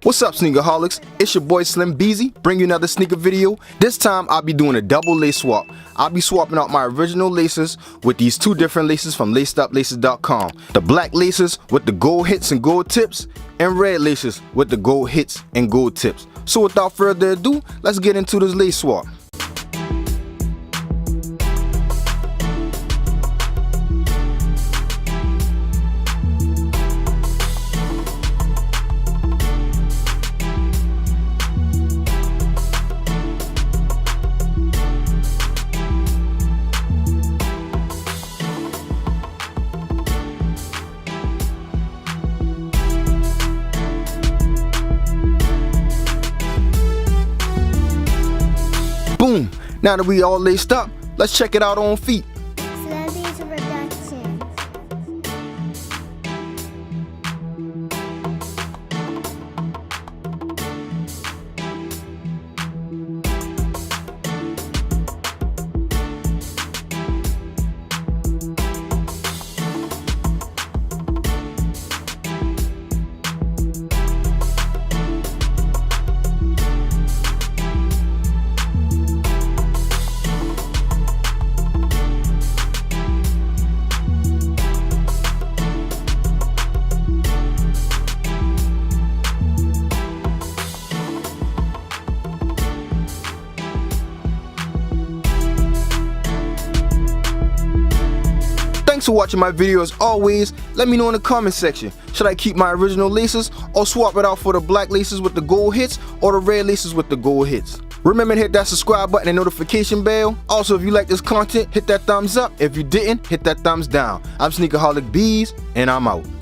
What's up, Sneakerholics? It's your boy Slim Beezy, bring you another sneaker video. This time I'll be doing a double lace swap. I'll be swapping out my original laces with these two different laces from LacedUpLaces.com. The black laces with the gold hits and gold tips, and red laces with the gold hits and gold tips. So without further ado, let's get into this lace swap. Boom! Now that we all laced up, let's check it out on feet. CNY production. Thanks for watching my video. As always, let me know in the comment section, should I keep my original laces or swap it out for the black laces with the gold hits or the red laces with the gold hits? Remember to hit that subscribe button and notification bell. Also, if you like this content, hit that thumbs up. If you didn't, hit that thumbs down. I'm SneakerholicBeez, and I'm out.